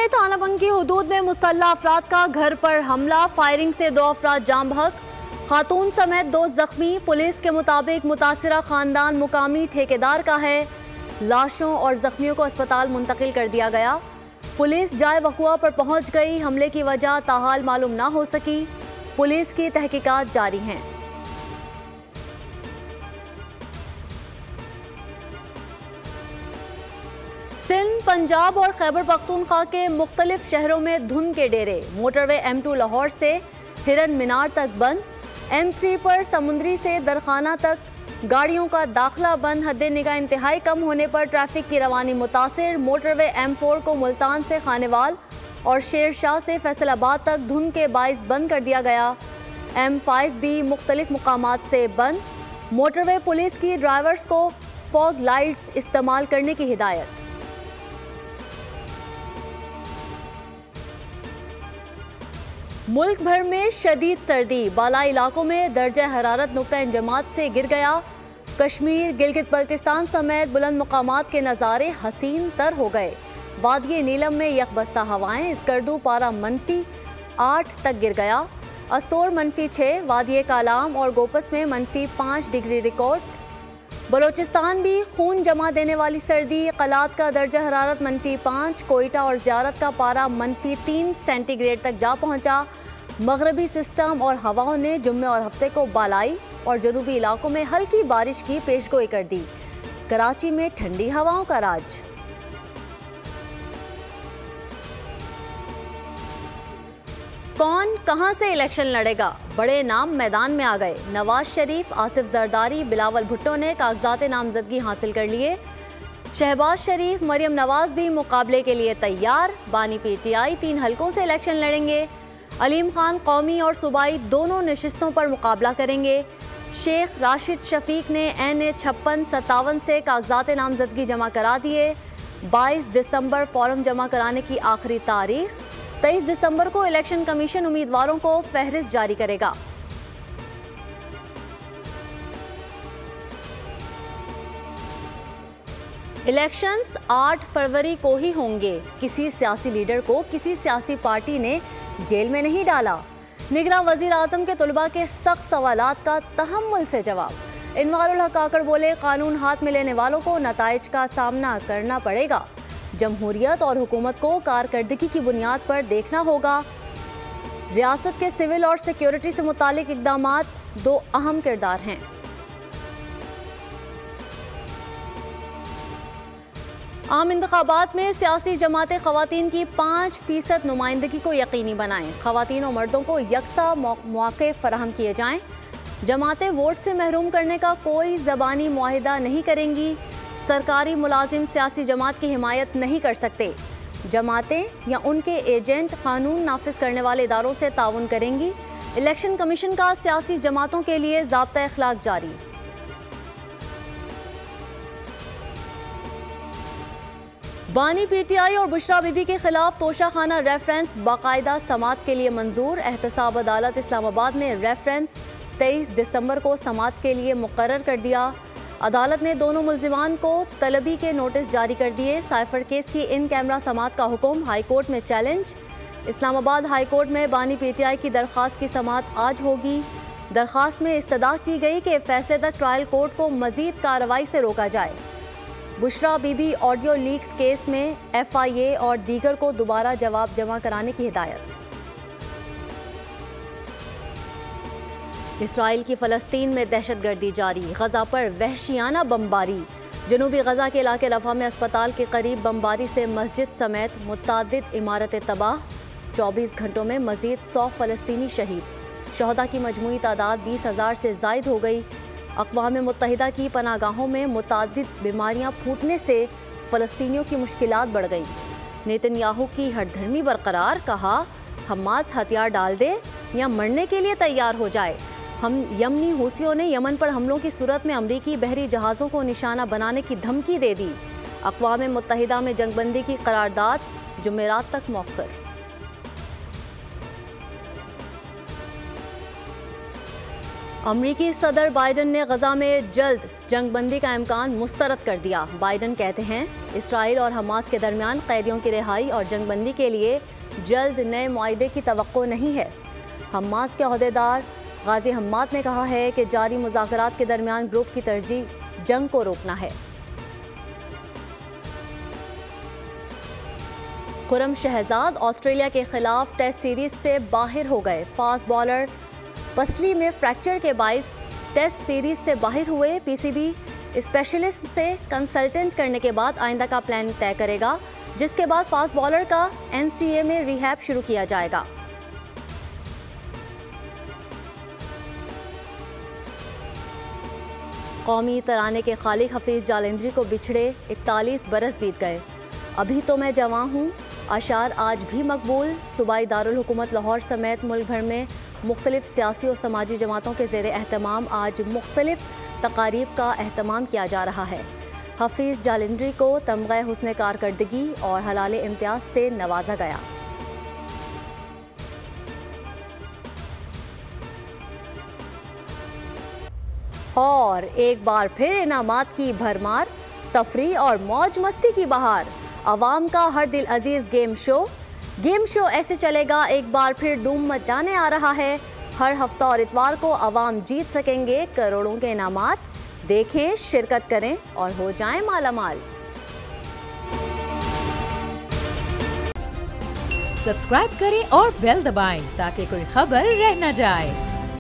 में थाना बंग की हुदूद में मुसल्लह अफराद का घर पर हमला, फायरिंग से 2 अफराद जाम बहक, खातून समेत 2 जख्मी। पुलिस के मुताबिक मुतासिरा खानदान मुकामी ठेकेदार का है। लाशों और जख्मियों को अस्पताल मुंतकिल कर दिया गया। पुलिस जाए वक़ुआ पर पहुंच गई। हमले की वजह ताहाल मालूम ना हो सकी। पुलिस की तहकीकात जारी हैं। सिंध, पंजाब और खैबर पख्तूनख्वा के मुख्तलिफ शहरों में धुंध के डेरे। मोटरवे M2 लाहौर से हिरन मीनार तक बंद। M3 पर समुंदरी से दरखाना तक गाड़ियों का दाखिला बंद। हद निगाह इंतहाई कम होने पर ट्रैफिक की रवानी मुतासिर। मोटरवे M4 को मुल्तान से खानेवाल और शेरशाह से फैसलाबाद तक धुंध के बाइस बंद कर दिया गया। M5 भी मुख्तलिफ मुकामात से बंद। मोटरवे पुलिस की ड्राइवर्स को फॉग लाइट्स इस्तेमाल करने की हिदायत। मुल्क भर में शदीद सर्दी, बालाई इलाकों में दर्जा हरारत नुक्ता इंजमात से गिर गया। कश्मीर, गिलगित बल्तिस्तान समेत बुलंद मुकामात के नज़ारे हसीन तर हो गए। वादिये नीलम में यकबस्ता हवाएं, स्कर्दू पारा -8 तक गिर गया। अस्तोर -6, वादिये कालाम और गोपस में -5 डिग्री रिकॉर्ड। बलोचिस्तान भी खून जमा देने वाली सर्दी, कलात का दर्जा हरारत -5, कोयटा और ज़ियारत का पारा -3 सेंटीग्रेड तक जा पहुंचा। मगरबी सिस्टम और हवाओं ने जुम्मे और हफ्ते को बालाई और जनूबी इलाकों में हल्की बारिश की पेशगोई कर दी। कराची में ठंडी हवाओं का राज। कौन कहां से इलेक्शन लड़ेगा, बड़े नाम मैदान में आ गए। नवाज शरीफ, आसिफ जरदारी, बिलावल भुट्टो ने कागजात नामजदगी हासिल कर लिए। शहबाज शरीफ, मरियम नवाज भी मुकाबले के लिए तैयार। बानी PTI 3 हलकों से इलेक्शन लड़ेंगे। अलीम खान कौमी और सूबाई दोनों नशिस्तों पर मुकाबला करेंगे। शेख राशिद शफीक ने NA 56-57 से कागजात नामजदगी जमा करा दिए। 22 दिसंबर फॉर्म जमा कराने की आखिरी तारीख। 23 दिसंबर को इलेक्शन कमीशन उम्मीदवारों को फहरिस्त जारी करेगा। इलेक्शंस 8 फरवरी को ही होंगे। किसी सियासी लीडर को किसी सियासी पार्टी ने जेल में नहीं डाला। निगरान वजीर आजम के तुलबा के सख्त सवालात का तहम्मुल से जवाब। इनवारुल हक काकड़ बोले, कानून हाथ में लेने वालों को नताइज का सामना करना पड़ेगा। जमहूरियत और हुकूमत को कारकर्दगी की बुनियाद पर देखना होगा। रियासत के सिविल और सिक्योरिटी से मुतालिक इकदामात 2 अहम किरदार हैं। आम इंतखाबात में सियासी जमातें ख़वातीन की 5% नुमाइंदगी को यकीनी बनाएं। ख़वातीन और मर्दों को यकसा मौके फराहम किए जाएं। जमातें वोट से महरूम करने का कोई ज़बानी मुआहिदा नहीं करेंगी। सरकारी मुलाजिम सियासी जमात की हिमायत नहीं कर सकते। जमातें या उनके एजेंट कानून नाफिज करने वाले इदारों से ताउन करेंगी। इलेक्शन कमीशन का सियासी जमातों के लिए ज़ाब्ता अखलाक जारी। बानी PTI और बुशरा बीबी के खिलाफ तोशाखाना रेफरेंस बाकायदा समात के लिए मंजूर। एहतसाब अदालत इस्लामाबाद ने रेफरेंस 23 दिसंबर को समात के लिए मुकर्रर कर दिया। अदालत ने दोनों मुल्जिमान को तलबी के नोटिस जारी कर दिए। साइफर केस की इन कैमरा समात का हुक्म हाई कोर्ट में चैलेंज। इस्लामाबाद हाई कोर्ट में बानी PTI की दरख्वास्त की समात आज होगी। दरख्वास्त में इस्तदा की गई कि फैसले तक ट्रायल कोर्ट को मजीद कार्रवाई से रोका जाए। Bushra Bibi audio leaks case में FIA और दीगर को दोबारा जवाब जमा कराने की हिदायत। इसराइल की फ़लस्तीन में दहशतगर्दी जारी। गजा पर वहशियाना बमबारी। जनूबी गजा के इलाके रफा में अस्पताल के करीब बमबारी से मस्जिद समेत मुतअद्दिद इमारतें तबाह। 24 घंटों में मजीद 100 फ़लस्तीनी शहीद। शहदा की मजमूई तादाद 20,000 से ज़ायद हो गई। अक़वाम मुत्तहिदा की पनागाहों में मुतअद्दिद बीमारियां फूटने से फ़लस्तीनियों की मुश्किलात बढ़ गईं। नेतन्याहू की हठधर्मी बरकरार, कहा हमास हथियार डाल दे या मरने के लिए तैयार हो जाए। हम यमनी हूथियों ने यमन पर हमलों की सूरत में अमरीकी बहरी जहाज़ों को निशाना बनाने की धमकी दे दी। अक़वाम मुत्तहिदा में जंगबंदी की करारदाद जुमेरात तक मौखर। अमरीकी सदर बाइडन ने गजा में जल्द जंगबंदी का इम्कान मुस्तरद कर दिया। बाइडन कहते हैं इसराइल और हमास के दरमियान कैदियों की रिहाई और जंगबंदी के लिए जल्द नए मुआहदे की तवक्को नहीं है। हमास के अहदेदार गाजी हम्माद ने कहा है कि जारी मुज़ाकरात के दरमियान ग्रुप की तरजीह जंग को रोकना है। खुरम शहजाद ऑस्ट्रेलिया के खिलाफ टेस्ट सीरीज से बाहर हो गए। फास्ट बॉलर पसली में फ्रैक्चर के बाइस टेस्ट सीरीज से बाहर हुए। पीसीबी स्पेशलिस्ट से कंसल्टेंट करने के बाद आइंदा का प्लान तय करेगा, जिसके बाद फास्ट बॉलर का एनसीए में रिहैब शुरू किया जाएगा। कौमी तराने के खालिक हफीज जालंधरी को बिछड़े 41 बरस बीत गए। अभी तो मैं जवां हूँ अशार आज भी मकबूल। सूबाई दारुल हुकूमत लाहौर समेत मुल्क भर में मुख्तलिफ सियासी और समाजी जमातों के ज़ेरे एहतमाम आज मुख्तलिफ तकारीब का एहतमाम किया जा रहा है। हफीज़ जालंधरी को तमग़े हुस्न कारकर्दगी और हलाल इम्तियाज़ से नवाजा गया। और एक बार फिर इनामात की भरमार, तफरी और मौज मस्ती की बहार। अवाम का हर दिल अजीज गेम शो ऐसे चलेगा एक बार फिर धूम मचाने आ रहा है। हर हफ्ता और इतवार को अवाम जीत सकेंगे करोड़ों के इनामात। देखें, शिरकत करें और हो जाएं मालामाल। सब्सक्राइब करें और बेल दबाएं ताकि कोई खबर रह न जाए।